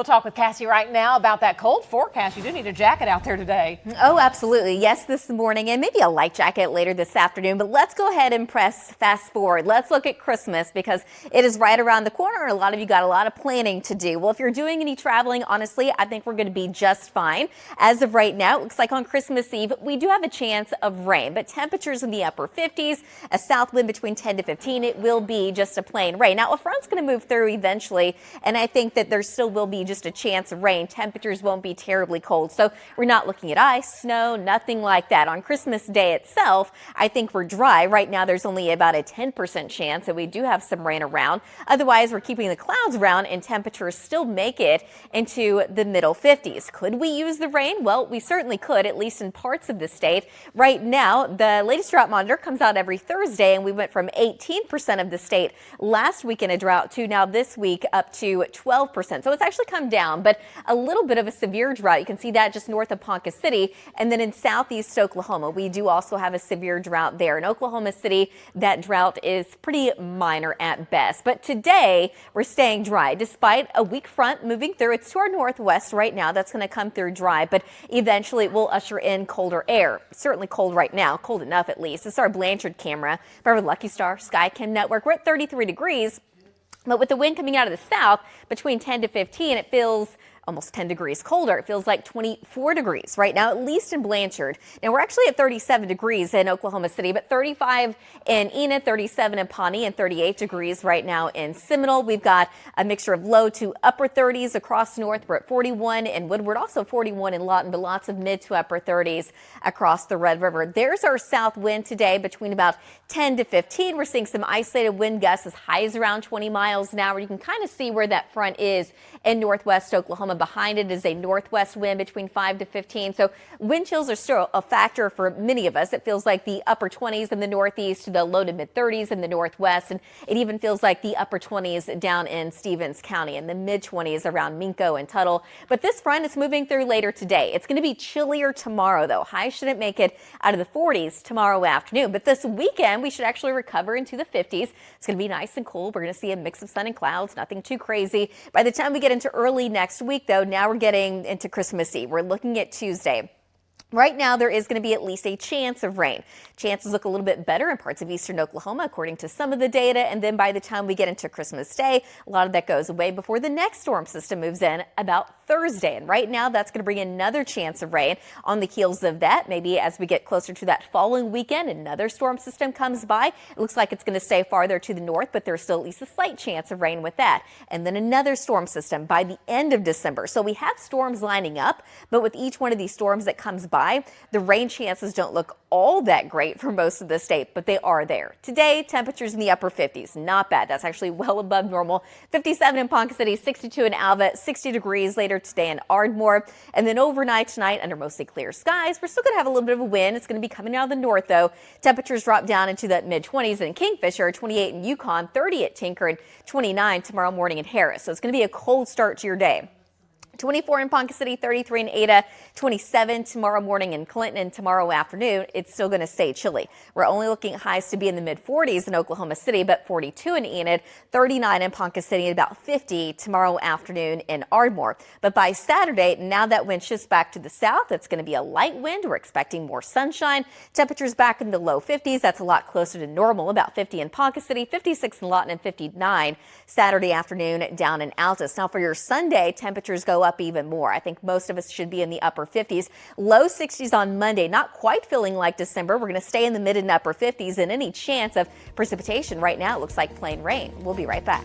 We'll talk with Cassie right now about that cold forecast. You do need a jacket out there today. Oh, absolutely. Yes, this morning and maybe a light jacket later this afternoon. But let's go ahead and fast forward. Let's look at Christmas because it is right around the corner. A lot of you got a lot of planning to do. Well, if you're doing any traveling, honestly, I think we're going to be just fine. As of right now, it looks like on Christmas Eve, we do have a chance of rain, but temperatures in the upper 50s, a south wind between 10 to 15. It will be just a plain rain. Now, a front's going to move through eventually, and I think that there still will be just a chance of rain. Temperatures won't be terribly cold, so we're not looking at ice, snow, nothing like that. On Christmas Day itself, I think we're dry. Right now, there's only about a 10% chance that we do have some rain around. Otherwise, we're keeping the clouds around, and temperatures still make it into the middle 50s. Could we use the rain? Well, we certainly could, at least in parts of the state. Right now, the latest drought monitor comes out every Thursday, and we went from 18% of the state last week in a drought to now this week up to 12%. So it's actually come down, but a little bit of a severe drought. You can see that just north of Ponca City. And then in southeast Oklahoma, we do also have a severe drought there. In Oklahoma City, that drought is pretty minor at best. But today, we're staying dry despite a weak front moving through. It's to our northwest right now. That's going to come through dry, but eventually it will usher in colder air. Certainly cold right now, cold enough at least. This is our Blanchard camera. Remember Lucky Star Skycam Network. We're at 33 degrees. But with the wind coming out of the south between 10 to 15, it feels almost 10 degrees colder. It feels like 24 degrees right now, at least in Blanchard. Now, we're actually at 37 degrees in Oklahoma City, but 35 in Enid, 37 in Pawnee, and 38 degrees right now in Seminole. We've got a mixture of low to upper 30s across north. We're at 41 in Woodward, also 41 in Lawton, but lots of mid to upper 30s across the Red River. There's our south wind today between about 10 to 15. We're seeing some isolated wind gusts as high as around 20 miles an hour. You can kind of see where that front is in northwest Oklahoma. Behind it is a northwest wind between 5 to 15. So wind chills are still a factor for many of us. It feels like the upper 20s in the northeast to the low to mid 30s in the northwest. And it even feels like the upper 20s down in Stevens County and the mid 20s around Minco and Tuttle. But this front is moving through later today. It's going to be chillier tomorrow, though. Highs shouldn't make it out of the 40s tomorrow afternoon. But this weekend, we should actually recover into the 50s. It's going to be nice and cool. We're going to see a mix of sun and clouds, nothing too crazy. By the time we get into early next week, though, now we're getting into Christmas Eve. We're looking at Tuesday. Right now, there is going to be at least a chance of rain. Chances look a little bit better in parts of eastern Oklahoma, according to some of the data. And then by the time we get into Christmas Day, a lot of that goes away before the next storm system moves in about Thursday. And right now, that's going to bring another chance of rain. On the heels of that, maybe as we get closer to that following weekend, another storm system comes by. It looks like it's going to stay farther to the north, but there's still at least a slight chance of rain with that. And then another storm system by the end of December. So we have storms lining up, but with each one of these storms that comes by, the rain chances don't look all that great for most of the state, but they are there. Today, temperatures in the upper 50s. Not bad. That's actually well above normal. 57 in Ponca City, 62 in Alva, 60 degrees later today in Ardmore. And then overnight tonight, under mostly clear skies, we're still going to have a little bit of a wind. It's going to be coming out of the north, though. Temperatures drop down into the mid-20s in Kingfisher, 28 in Yukon, 30 at Tinker, and 29 tomorrow morning in Harris. So it's going to be a cold start to your day. 24 in Ponca City, 33 in Ada, 27 tomorrow morning in Clinton, and tomorrow afternoon, it's still going to stay chilly. We're only looking at highs to be in the mid-40s in Oklahoma City, but 42 in Enid, 39 in Ponca City, and about 50 tomorrow afternoon in Ardmore. But by Saturday, now that wind shifts back to the south, it's going to be a light wind. We're expecting more sunshine. Temperatures back in the low 50s. That's a lot closer to normal, about 50 in Ponca City, 56 in Lawton, and 59 Saturday afternoon down in Altus. Now for your Sunday, temperatures go up even more. I think most of us should be in the upper 50s, low 60s on Monday. Not quite feeling like December. We're going to stay in the mid and upper 50s, and any chance of precipitation right now looks like plain rain. We'll be right back.